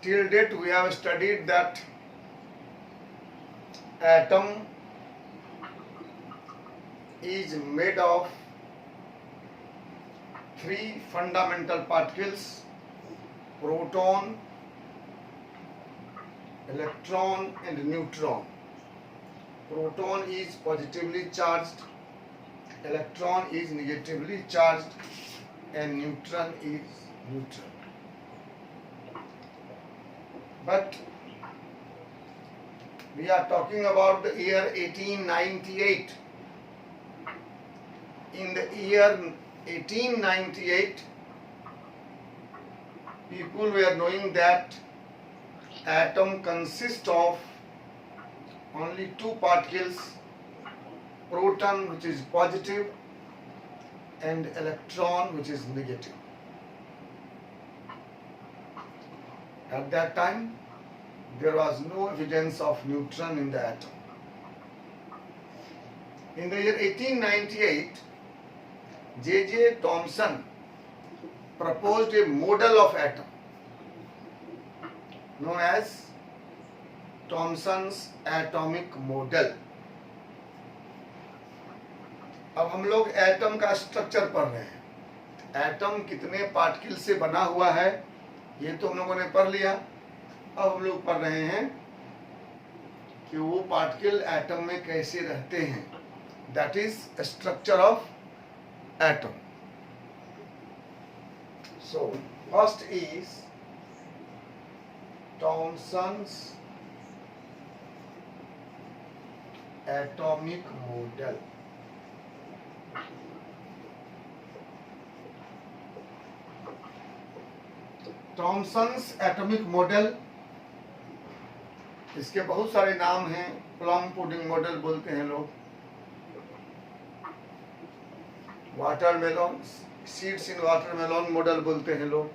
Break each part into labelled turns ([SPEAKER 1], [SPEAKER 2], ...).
[SPEAKER 1] till date we have studied that atom is made of three fundamental particles: proton, electron and neutron. Proton is positively charged, electron is negatively charged, and neutron is neutral. But we are talking about the year 1898. In the year 1898, people were knowing that atom consists of only two particles, proton which is positive and electron which is negative. At that time, there was no evidence of neutron in the atom. In the year 1898, J.J. Thomson proposed a model of atom known as Thomson's atomic model. अब हम लोग atom का structure पढ़ रहे हैं। Atom कितने particle से बना हुआ है ये तो हम लोगों ने पढ़ लिया। अब हम लोग पढ़ रहे हैं कि वो पार्टिकल एटम में कैसे रहते हैं। That is structure of atom. So first is Thomson's atomic model. Thomson's atomic model, इसके बहुत सारे नाम हैं। प्लम पुडिंग मॉडल बोलते हैं लोग, वाटरमेलन सीड्स इन वाटरमेलन मॉडल बोलते हैं लोग,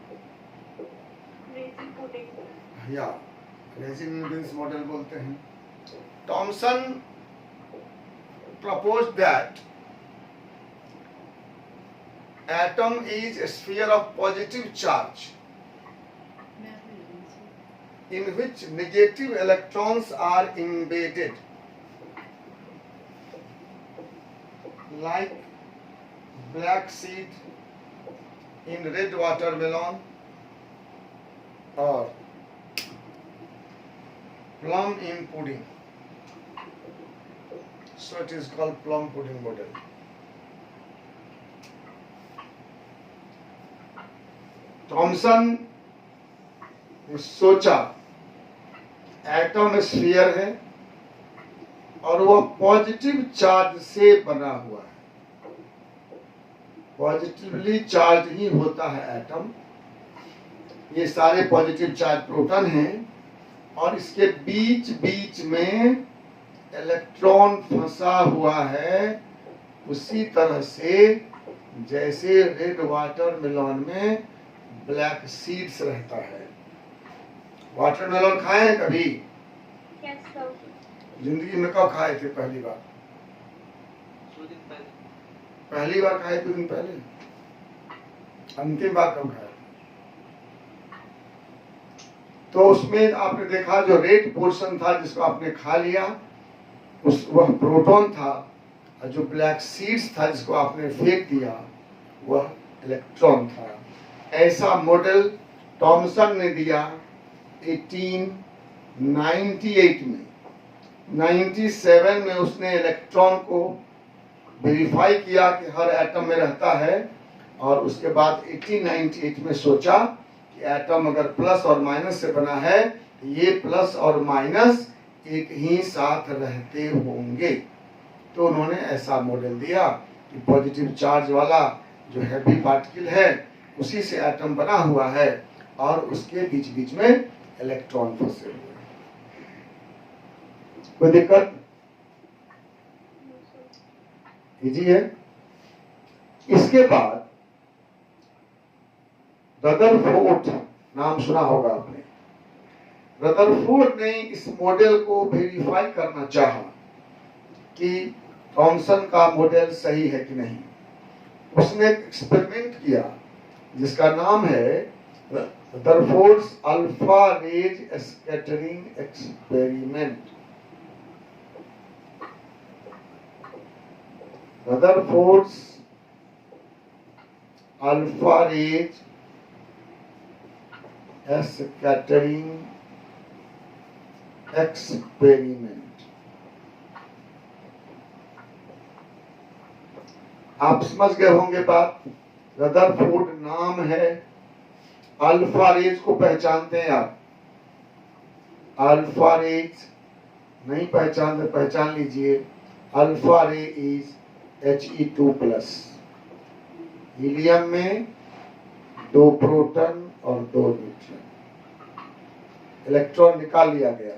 [SPEAKER 1] या रेजिन बीन्स मॉडल बोलते हैं। Thomson proposed that atom is a sphere of positive charge in which negative electrons are embedded, like black seed in red watermelon or plum in pudding. So it is called plum pudding model. Thomson ने सोचा atom sphere है और वह positive charge से बना हुआ है। Positively charge ही होता है एटम। ये सारे पॉजिटिव चार्ज प्रोटॉन हैं और इसके बीच बीच में इलेक्ट्रॉन फंसा हुआ है, उसी तरह से जैसे रेड वाटरमेलन में ब्लैक सीड्स रहता है। वाटरमेलन खाए हैं कभी? जिंदगी में कब खाए थे पहली बार?
[SPEAKER 2] 2 दिन पहले।
[SPEAKER 1] पहली बार खाए 2 दिन पहले? अंतिम बार कब खाए? तो उसमें आपने देखा जो रेड पोर्शन था जिसको आपने खा लिया वह प्रोटॉन था, और जो ब्लैक सीड्स था जिसको आपने फेंक दिया वह इलेक्ट्रॉन था। ऐसा मॉडल थॉमसन ने दिया 1898 में। 97 में उसने इलेक्ट्रॉन को वेरीफाई किया कि हर एटम में रहता है, और उसके बाद 1898 में सोचा कि एटम अगर प्लस और माइनस से बना है तो ये प्लस और माइनस एक ही साथ रहते होंगे। तो उन्होंने ऐसा मॉडल दिया कि पॉजिटिव चार्ज वाला जो हैवी पार्टिकल है उसी से एटम बना हुआ है और उसके बीच बीच में इलेक्ट्रॉन फंसे हुए हैं। कोई दिक्कत? इजी है। इसके बाद रदरफोर्ड नाम सुना होगा आपने। रदरफोर्ड ने इस मॉडल को वेरीफाई करना चाहा कि थॉमसन का मॉडल सही है कि नहीं। उसने एक एक्सपेरिमेंट किया जिसका नाम है Rutherford's alpha rays scattering experiment. Rutherford's alpha rays scattering experiment. आप समझ गए होंगे बात। रदरफोर्ड नाम है, अल्फा रेज को पहचानते हैं आप। अल्फा रेज नहीं पहचानते, पहचान लीजिए। अल्फा रे इज He2+। हीलियम में 2 प्रोटॉन और 2 न्यूट्रॉन, इलेक्ट्रॉन निकाल लिया गया।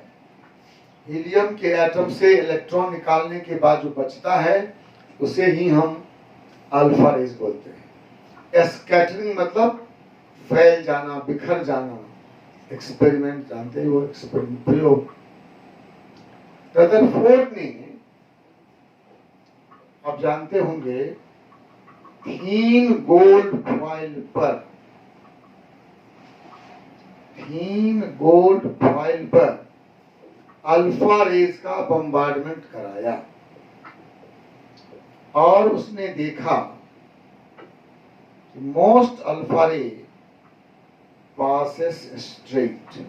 [SPEAKER 1] हीलियम के एटम से इलेक्ट्रॉन निकालने के बाद जो बचता है उसे ही हम अल्फा रेज बोलते हैं। स्कैटरिंग मतलब फैल जाना, बिखर जाना। एक्सपेरिमेंट जानते हो, एक्सपेरिमेंट प्रयोग। रदरफोर्ड ने, आप जानते होंगे, थीन गोल्ड फॉइल पर अल्फा रेज का बम्बार्डमेंट कराया और उसने देखा कि मोस्ट अल्फा रे passes straight.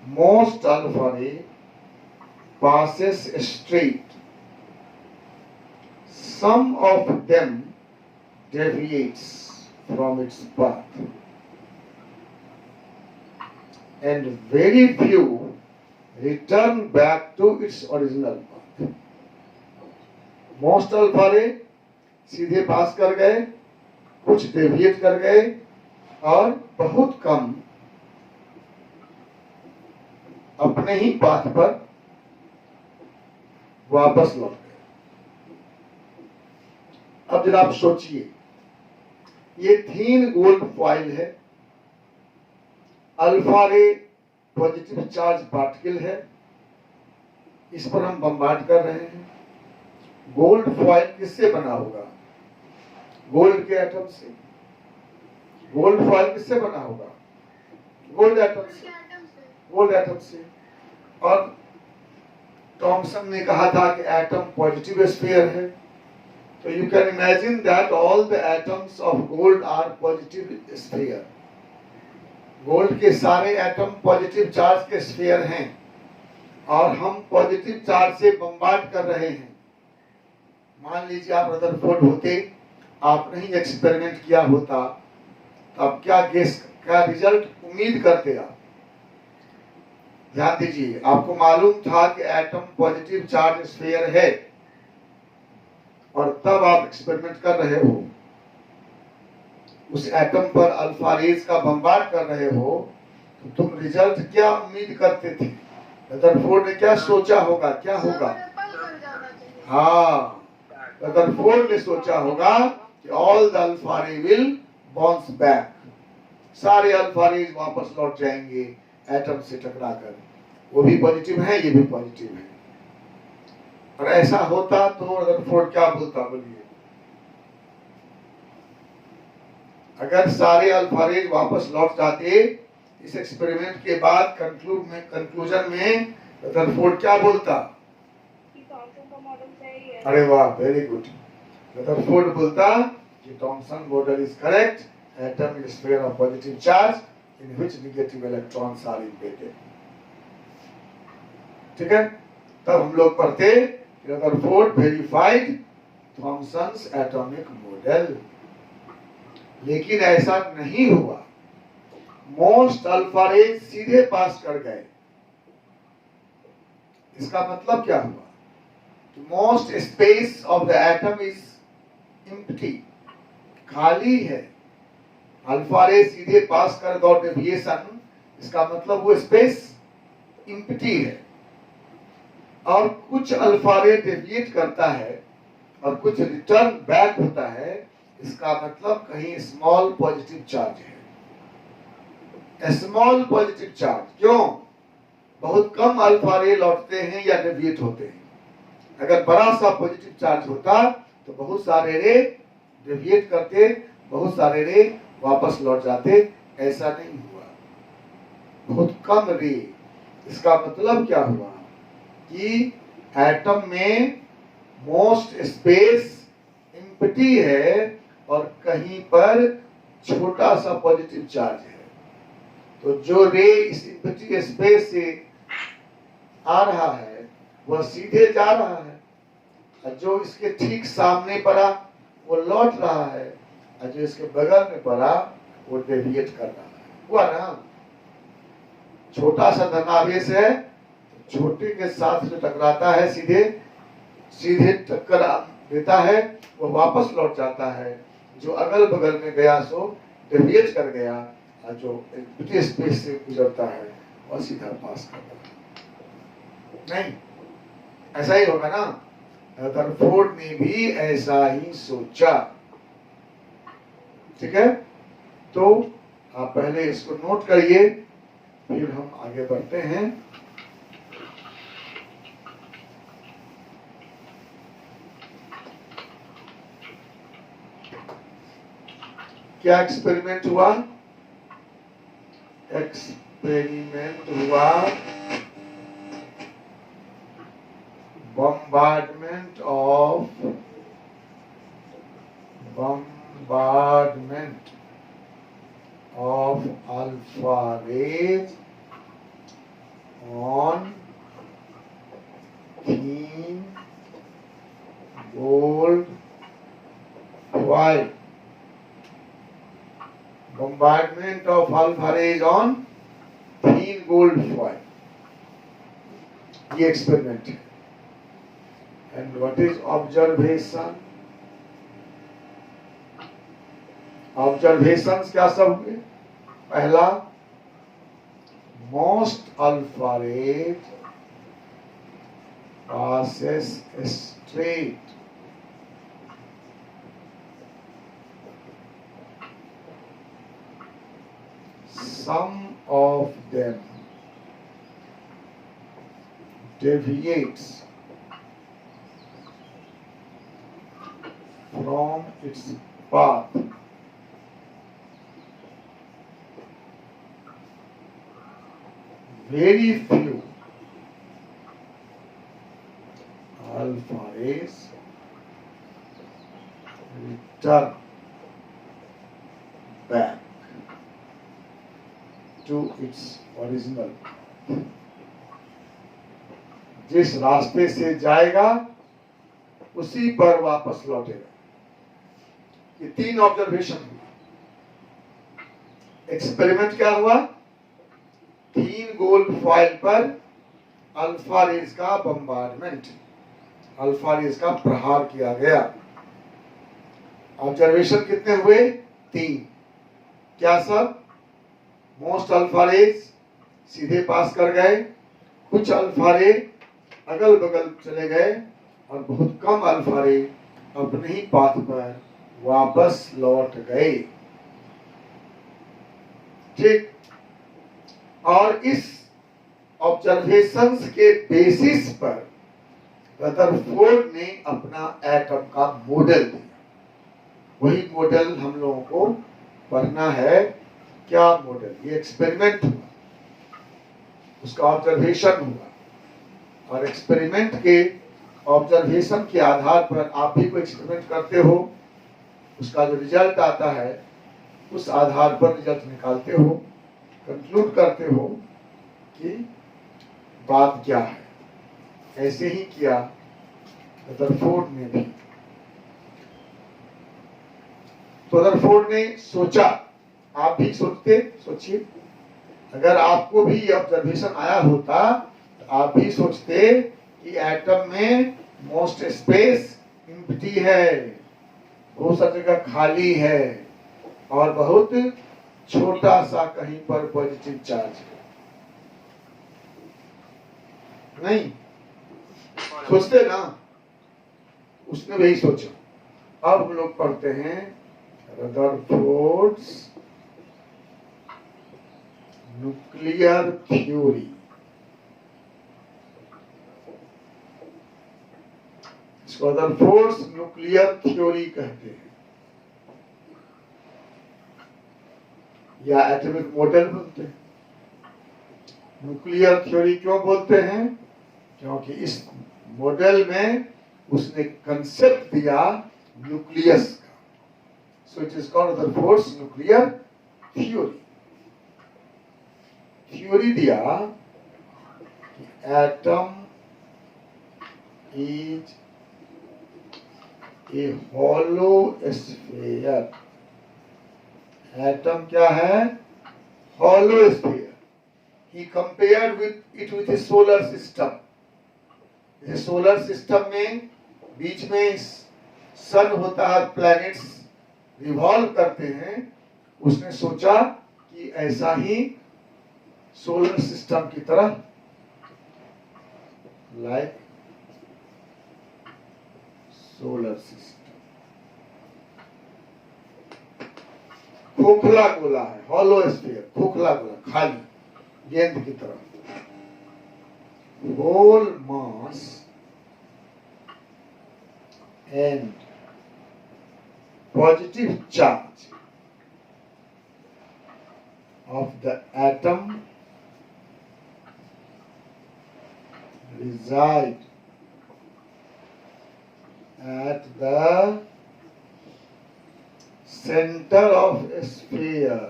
[SPEAKER 1] Most alpha ray passes straight. Some of them deviates from its path, and very few return back to its original path. Most alpha ray सीधे पास कर गए, कुछ डेविएट कर गए और बहुत कम अपने ही पाथ पर वापस लौट गए। अब जरा आप सोचिए, ये थीन गोल्ड फॉइल है, अल्फा रे पॉजिटिव चार्ज पार्टिकल है, इस पर हम बम्बार्ड कर रहे हैं। गोल्ड फॉइल किससे बना होगा? गोल्ड के एटम से। गोल्ड फॉइल किससे बना होगा? गोल्ड एटम से। गोल्ड एटम से। और थॉमसन ने कहा था कि एटम पॉजिटिव स्फीयर है, तो you can imagine that all the atoms of gold are positive sphere. Gold के सारे एटम पॉजिटिव चार्ज के स्फीयर हैं और हम पॉजिटिव चार्ज से बम्बार्ड कर रहे हैं। मान लीजिए आप रदरफोर्ड होते, आपने ही एक्सपेरिमेंट किया होता, अब क्या रिजल्ट उम्मीद करते आप? ध्यान दीजिए, आपको मालूम था कि एटम पॉजिटिव चार्ज स्फीयर है और तब आप एक्सपेरिमेंट कर रहे हो, उस एटम पर अल्फा रेज का बम्बार्ड कर रहे हो, तो तुम रिजल्ट क्या उम्मीद करते थे? रदरफोर्ड ने क्या सोचा होगा, क्या होगा? हाँ, रदरफोर्ड ने सोचा होगा कि ऑल द अल्फा रे विल बाउंस बैक, सारे अल्फा रेज वापस लौट जाएंगे एटम से टकराकर। वो भी पॉजिटिव है, ये भी पॉजिटिव है। और ऐसा होता तो रदरफोर्ड क्या बोलता? बोलिए, अगर सारे अल्फा रेज वापस लौट जाते इस एक्सपेरिमेंट के बाद, कंक्लूजन में रदरफोर्ड क्या बोलता? अरे वाह, वेरी गुड। रदरफोर्ड बोलता कि Thomson model is correct, atom is sphere of positive charge in which negative electrons are embedded. ठीक है, तब हम लोग पढ़ते Rutherford verified Thomson's atomic model. लेकिन ऐसा नहीं हुआ, मोस्ट अल्फा रेज सीधे पास कर गए। इसका मतलब क्या हुआ? Most space of the atom is empty, खाली है। अल्फा रे सीधे पास कर गए डेविएशन, इसका मतलब वो स्पेस एम्प्टी है। और कुछ अल्फा रे डेविएट करता है और कुछ रिटर्न बैक होता है, इसका मतलब कहीं स्मॉल पॉजिटिव चार्ज है। स्मॉल पॉजिटिव चार्ज क्यों? बहुत कम अल्फा रे लौटते हैं या डेविएट होते हैं। अगर बड़ा सा पॉजिटिव चार्ज होता तो बहुत सारे रे डेविएट करते, बहुत सारे रे वापस लौट जाते, ऐसा नहीं हुआ, बहुत कम रे। इसका मतलब क्या हुआ कि एटम में मोस्ट स्पेस एम्प्टी है और कहीं पर छोटा सा पॉजिटिव चार्ज है। तो जो रे इस एम्प्टी स्पेस से आ रहा है वह सीधे जा रहा है, और जो इसके ठीक सामने पड़ा वो लौट रहा है, और जो इसके बगल में पड़ा वो डेविएट कर रहा है। हुआ ना? छोटा सा धनावेश है, छोटे के साथ जो टकराता है सीधे सीधे टक्कर देता है, वो वापस लौट जाता है। जो अगल बगल में गया सो डेविएट कर गया, और जो एम्प्टी स्पेस से गुजरता है वह सीधा पास करता है। नहीं, ऐसा ही होगा ना? रदरफोर्ड ने भी ऐसा ही सोचा। ठीक है, तो आप पहले इसको नोट करिए, फिर हम आगे बढ़ते हैं। क्या एक्सपेरिमेंट हुआ? एक्सपेरिमेंट हुआ bombardment of alpha rays on thin gold foil. Bombardment of alpha rays on thin gold foil. ये एक्सपेरिमेंट है। And what is observation? Observations क्या सब हुए? पहला, most alpha rays passes straight some of them deviates from its path. Very few alpha rays return back to its original. जिस रास्ते से जाएगा उसी पर वापस लौटेगा। ये तीन ऑब्जर्वेशन हुए। एक्सपेरिमेंट क्या हुआ? तीन गोल्ड फॉइल पर अल्फा रेज का बम्बार्डमेंट, अल्फा रेज का प्रहार किया गया। ऑब्जर्वेशन कितने हुए? तीन। क्या सब? मोस्ट अल्फा रेज सीधे पास कर गए, कुछ अल्फा रे अगल बगल चले गए, और बहुत कम अल्फा रे अपने ही पाथ पर वापस लौट गए। ठीक, और इस ऑब्जर्वेशंस के बेसिस पर रदरफोर्ड ने अपना एटम का मॉडल दिया। वही मॉडल हम लोगों को पढ़ना है। क्या मॉडल? ये एक्सपेरिमेंट हुआ, उसका ऑब्जर्वेशन हुआ, और एक्सपेरिमेंट के ऑब्जर्वेशन के आधार पर आप भी कोई एक्सपेरिमेंट करते हो, उसका जो रिजल्ट आता है उस आधार पर रिजल्ट निकालते हो, कंक्लूड करते हो कि बात क्या है। ऐसे ही किया रदरफोर्ड ने भी। तो रदरफोर्ड ने सोचा, आप भी सोचिए, अगर आपको भी ये ऑब्जर्वेशन आया होता तो आप भी सोचते कि एटम में मोस्ट स्पेस एम्प्टी है, बहुत सारी जगह खाली है, और बहुत छोटा सा कहीं पर पॉजिटिव चार्ज है। नहीं सोचते ना? उसने वही सोचा। अब हम लोग पढ़ते हैं रदरफोर्ड्स न्यूक्लियर थ्योरी। इसको रदरफोर्ड्स न्यूक्लियर थ्योरी कहते हैं। या एटॉमिक मॉडल बोलते हैं। न्यूक्लियर थ्योरी क्यों बोलते हैं? क्योंकि इस मॉडल में उसने कंसेप्ट दिया न्यूक्लियस का। So it is called force nuclear theory. Theory दिया कि atom is a hollow sphere. Atom क्या है? hollow sphere. He compared it with a solar system. इस सोलर सिस्टम में बीच में सन होता है, प्लैनेट्स रिवॉल्व करते हैं। उसने सोचा कि ऐसा ही सोलर सिस्टम की तरह लाइक सोलर सिस्टम खोखला गोला है, हॉलो स्फीयर, खोखला गोला, खाली गेंद की तरह। Whole mass and positive charge of the atom reside at the center of a sphere.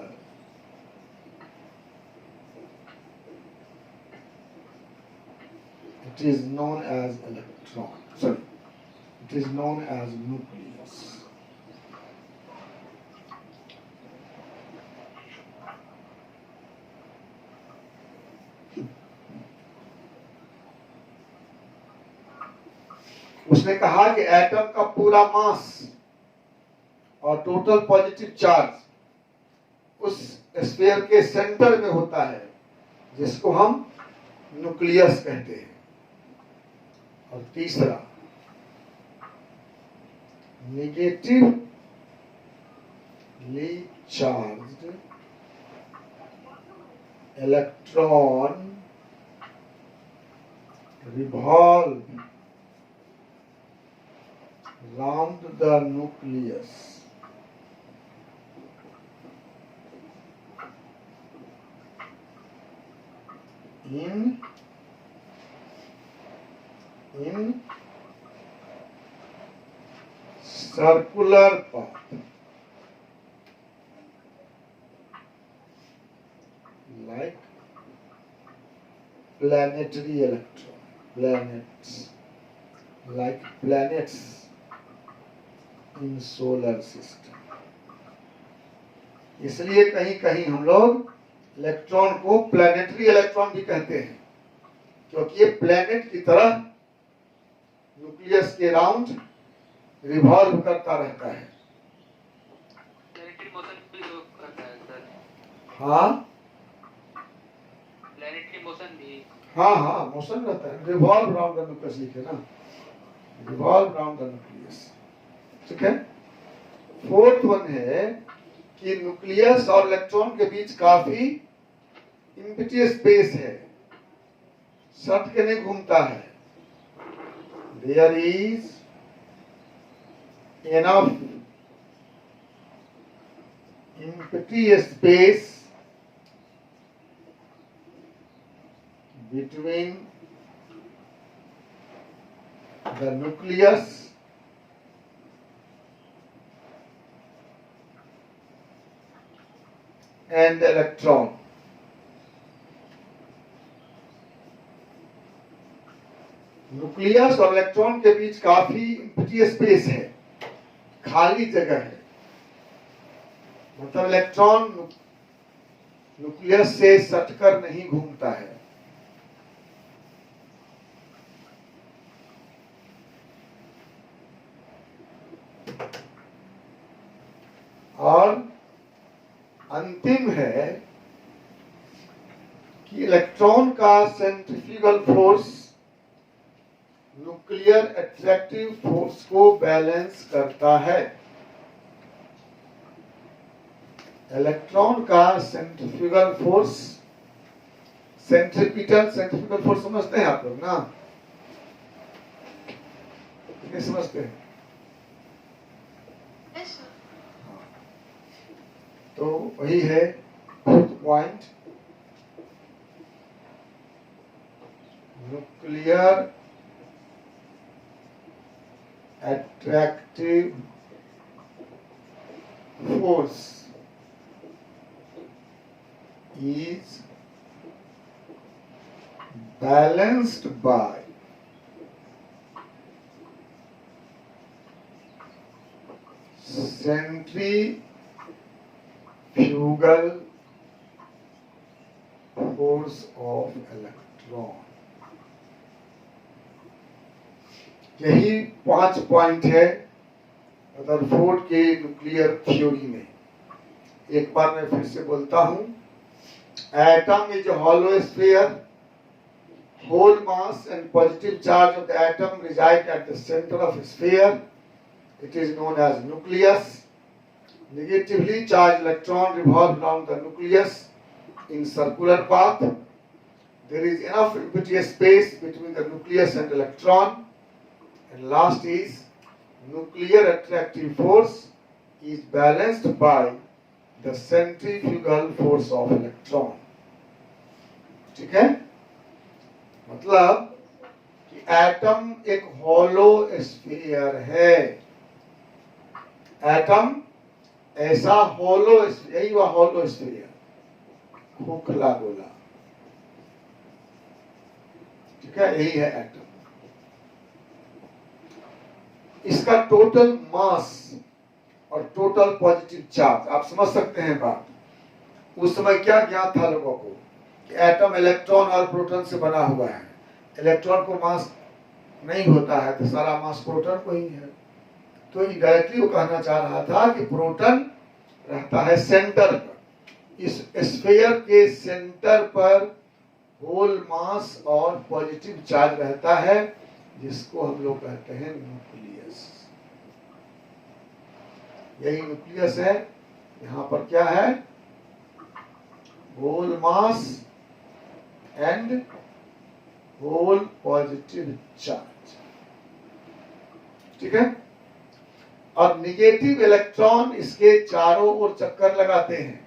[SPEAKER 1] It is known as electron. Sorry, it is known as nucleus. उसने कहा कि एटम का पूरा मास और टोटल पॉजिटिव चार्ज उस स्फीयर के centre में होता है, जिसको हम न्यूक्लियस कहते हैं। और तीसरा, negatively charged electron revolve round the nucleus. In circular path, like planetary electron, planets in solar system. इसलिए कहीं कहीं हम लोग इलेक्ट्रॉन को प्लैनेटरी इलेक्ट्रॉन भी कहते हैं, क्योंकि ये प्लैनेट की तरह न्यूक्लियस के राउंड रिवॉल्व करता रहता है।
[SPEAKER 2] प्लैनेटरी मोशन भी तो करता है सर।
[SPEAKER 1] हाँ,
[SPEAKER 2] प्लैनेटरी मोशन भी।
[SPEAKER 1] हाँ, मोशन रहता है। रिवॉल्व राउंड द न्यूक्लियस लिखे ना, रिवॉल्व राउंड द न्यूक्लियस। ठीक है। फोर्थ वन है कि न्यूक्लियस और इलेक्ट्रॉन के बीच काफी एम्प्टी स्पेस है, सट के नहीं घूमता है। There is enough empty space between the nucleus and the electron. Nucleus और इलेक्ट्रॉन के बीच काफी एम्प्टी स्पेस है, खाली जगह है। मतलब इलेक्ट्रॉन न्यूक्लियस से सटकर नहीं घूमता है। और अंतिम है कि इलेक्ट्रॉन का centrifugal force nuclear attractive force को बैलेंस करता है। इलेक्ट्रॉन का सेंट्रीफ्यूगल फोर्स, सेंट्रीफ्यूगल फोर्स समझते हैं आप लोग ना? नहीं समझते हैं? तो वही है point, nuclear attractive force is balanced by centrifugal force of electron। यही 5 पॉइंट है रदरफोर्ड के न्यूक्लियर थ्योरी में। एक बार मैं फिर से बोलता हूं, atom is a hollow sphere, whole mass and positive charge of the atom reside at the center of the sphere. It is known as nucleus. Negatively charged electron revolve around the nucleus in circular path. There is enough empty space between the nucleus and electron. And last is nuclear attractive force is balanced by the centrifugal force of electron। ठीक है, मतलब कि atom एक hollow sphere है। Atom ऐसा hollow, यही वह hollow sphere, खोखला गोला। ठीक है, यही है एटम। इसका टोटल मास और टोटल पॉजिटिव चार्ज आप समझ सकते हैं बात। उस समय क्या ज्ञात था लोगों को कि एटम इलेक्ट्रॉन और प्रोटॉन से बना हुआ है। इलेक्ट्रॉन को मास नहीं होता है तो सारा मास प्रोटॉन को ही है। तो इनडायरेक्टली वो कहना चाह रहा था कि प्रोटॉन रहता है सेंटर पर। इस स्फीयर के सेंटर पर होल मास और पॉजिटिव चार्ज रहता है, जिसको हम लोग कहते हैं न्यूक्लियस। यही न्यूक्लियस है। यहां पर क्या है? Whole mass and whole positive charge. ठीक है, और निगेटिव इलेक्ट्रॉन इसके चारों ओर चक्कर लगाते हैं,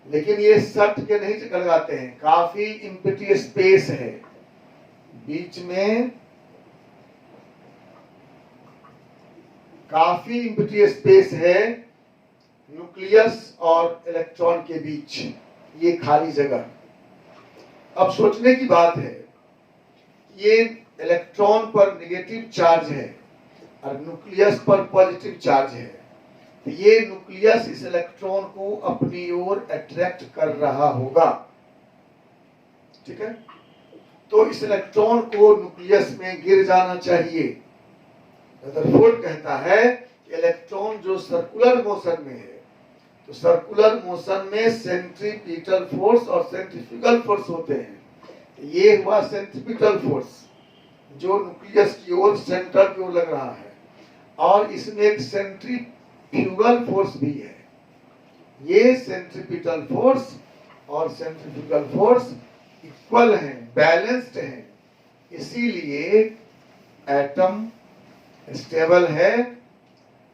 [SPEAKER 1] लेकिन ये सट के नहीं चक्कर लगाते हैं। काफी एम्प्टी स्पेस है बीच में, काफी एम्प्टी स्पेस है न्यूक्लियस और इलेक्ट्रॉन के बीच, ये खाली जगह। अब सोचने की बात है, ये इलेक्ट्रॉन पर नेगेटिव चार्ज है और न्यूक्लियस पर पॉजिटिव चार्ज है, तो ये न्यूक्लियस इस इलेक्ट्रॉन को अपनी ओर अट्रैक्ट कर रहा होगा। ठीक है, तो इस इलेक्ट्रॉन को न्यूक्लियस में गिर जाना चाहिए। रदरफोर्ड कहता है इलेक्ट्रॉन जो सर्कुलर मोशन में है, तो सर्कुलर मोशन में सेंट्रीपिटल फोर्स और सेंट्रीफ्यूगल फोर्स होते हैं। ये हुआ सेंट्रीपिटल फोर्स जो न्यूक्लियस की ओर, सेंटर की ओर लग रहा है, और इसमें एक सेंट्रीफ्यूगल फोर्स भी है। ये सेंट्रीपिटल फोर्स और सेंट्रीफ्यूगल फोर्स इक्वल हैं, बैलेंस्ड हैं, इसीलिए एटम स्टेबल है।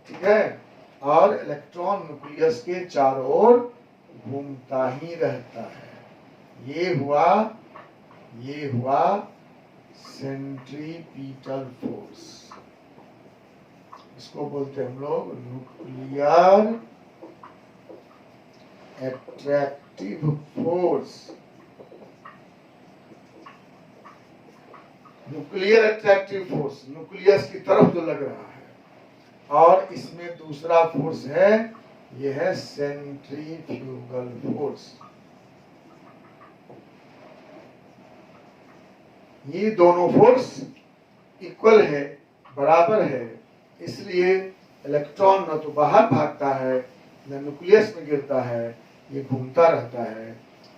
[SPEAKER 1] ठीक है, और इलेक्ट्रॉन न्यूक्लियस के चारों ओर घूमता ही रहता है। ये हुआ सेंट्रीपिटल फोर्स, इसको बोलते हैं हम लोग nuclear attractive force. Nuclear attractive force nucleus की तरफ जो लग रहा है, और इसमें दूसरा फोर्स है, यह है सेंट्रीफ्यूगल फोर्स। ये दोनों फोर्स इक्वल है, बराबर है, इसलिए इलेक्ट्रॉन न तो बाहर भागता है न न्यूक्लियस में गिरता है, ये घूमता रहता है।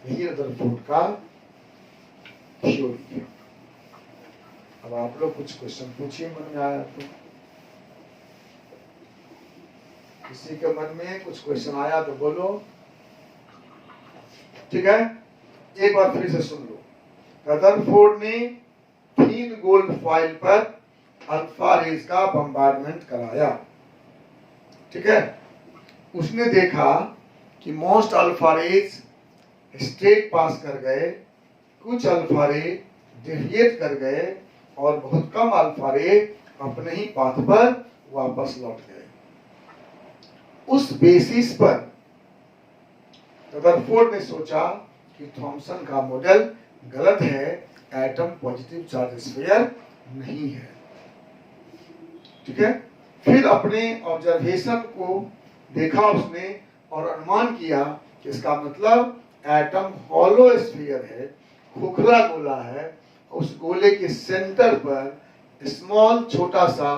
[SPEAKER 1] यही रदरफोर्ड का थ्योरी है। अब आप लोग कुछ क्वेश्चन पूछिए, मन में आया तो। किसी के मन में कुछ क्वेश्चन आया तो बोलो। ठीक है, एक बार फिर से सुन लो। रदरफोर्ड ने 3 गोल्ड फॉइल पर अल्फा रेज का बम्बार्डमेंट कराया। ठीक है, उसने देखा कि मोस्ट अल्फा रेज स्ट्रेट पास कर गए, कुछ अल्फा रे डेविएट कर गए और बहुत कम अल्फा रे अपने ही पाथ पर वापस लौट गए। उस बेसिस पर रदरफोर्ड ने सोचा कि थॉमसन का मॉडल गलत है, एटम पॉजिटिव चार्ज स्फीयर नहीं है। ठीक है, फिर अपने ऑब्जर्वेशन को देखा उसने और अनुमान किया कि इसका मतलब एटम हॉलो स्फीयर है, खोखला गोला है, उस गोले के सेंटर पर स्मॉल छोटा सा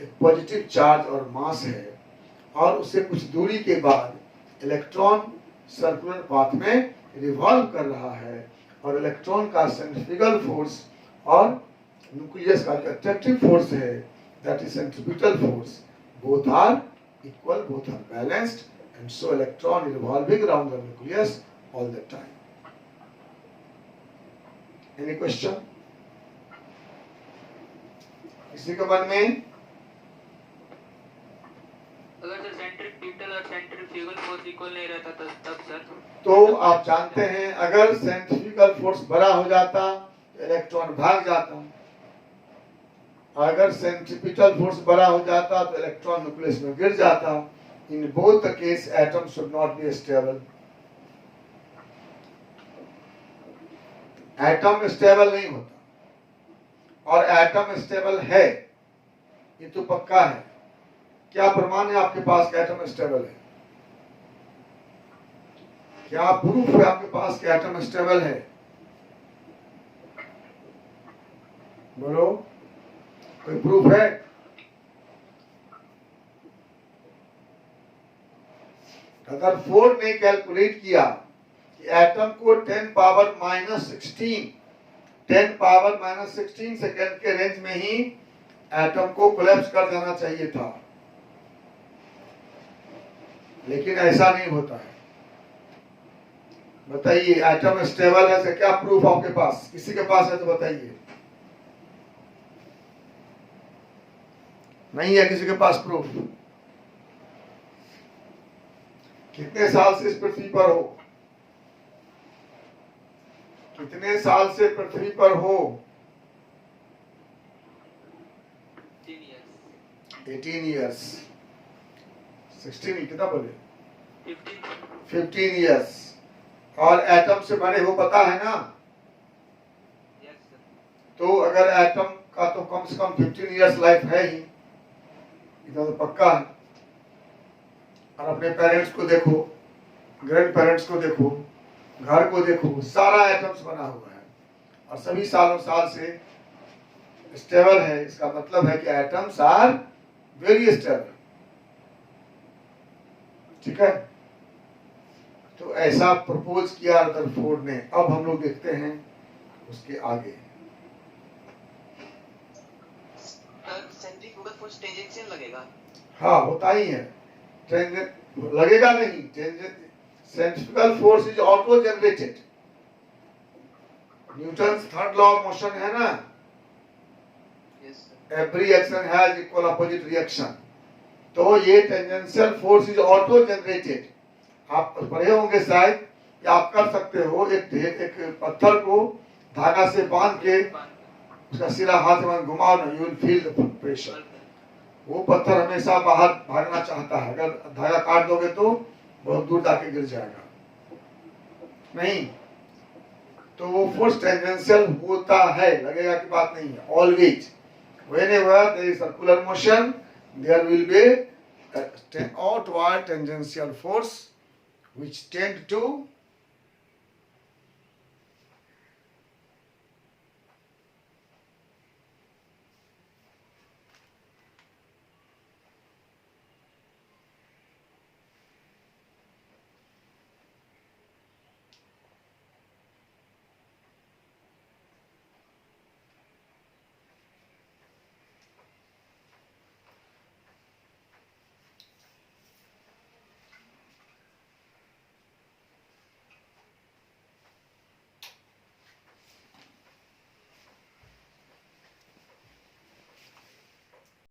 [SPEAKER 1] एक पॉजिटिव चार्ज और मास है और उससे कुछ दूरी के बाद इलेक्ट्रॉन सर्कुलर पाथ में रिवॉल्व कर रहा है और इलेक्ट्रॉन का सेंट्रीफ्यूगल फोर्स और न्यूक्लियस का जो अट्रैक्टिव फोर्स है, that is centripetal force, both are equal, both are balanced, and so electron is revolving around the nucleus all the time. Any question? किसी के मन में?
[SPEAKER 2] अगर सर सेंट्रीपिटल और सेंट्रीफ्यूगल फोर्स इक्वल नहीं रहता तब सर?
[SPEAKER 1] तो आप जानते हैं अगर सेंट्रीफ्यूगल फोर्स बड़ा हो जाता तो इलेक्ट्रॉन भाग जाता, अगर सेंट्रीपिटल फोर्स बड़ा हो जाता तो इलेक्ट्रॉन न्यूक्लियस में गिर जाता। In both the case atom should not be stable. Atom stable नहीं होता और एटम स्टेबल है, ये तो पक्का है। क्या प्रमाण है आपके पास कि एटम स्टेबल है? क्या प्रूफ है आपके पास कि एटम स्टेबल है? बोलो, कोई प्रूफ है? रदरफोर्ड ने कैलकुलेट किया कि एटम को 10 पावर माइनस 16 सेकेंड के रेंज में ही एटम को कोलैप्स कर जाना चाहिए था, लेकिन ऐसा नहीं होता है। बताइए, एटम स्टेबल है, क्या प्रूफ आपके पास? किसी के पास है तो बताइए। नहीं है किसी के पास प्रूफ? कितने साल से इस पृथ्वी पर हो? कितने साल से पृथ्वी पर हो? 18 years। 16 कितना बोले? 15 years। और एटम से बने हो, पता है ना? तो अगर एटम का तो कम से कम 15 years लाइफ है ही, इतना तो पक्का है। और अपने पेरेंट्स को देखो, ग्रैंड पेरेंट्स को देखो, घर को देखो, सारा एटम्स बना हुआ है और सभी सालों साल से स्टेबल है। इसका मतलब है कि एटम्स आर वेरी स्टेबल। ठीक है, तो ऐसा प्रपोज किया रदरफोर्ड ने। अब हम लोग देखते हैं उसके आगे।
[SPEAKER 3] सेंट्रीफ्यूगल फोर्स टेंजेंशियल लगेगा?
[SPEAKER 1] हाँ, होता ही है। लगेगा नहीं, centrifugal force is auto generated. Newton third law of motion है ना, every action has equal opposite reaction. तो ये tangential force is auto generated. आप पढ़े होंगे शायद कि आप कर सकते हो, एक पत्थर को धागा से बांध के उसका सिरा हाथ में घुमाओ ना, you will feel the pressure. वो पत्थर हमेशा बाहर भागना चाहता है, अगर धागा काट दोगे तो बहुत दूर जाके गिर जाएगा। नहीं, तो वो फोर्स टेंजेंशियल होता है, लगेगा की बात नहीं है। Always whenever there is circular motion, there will be an outward tangential force which tend to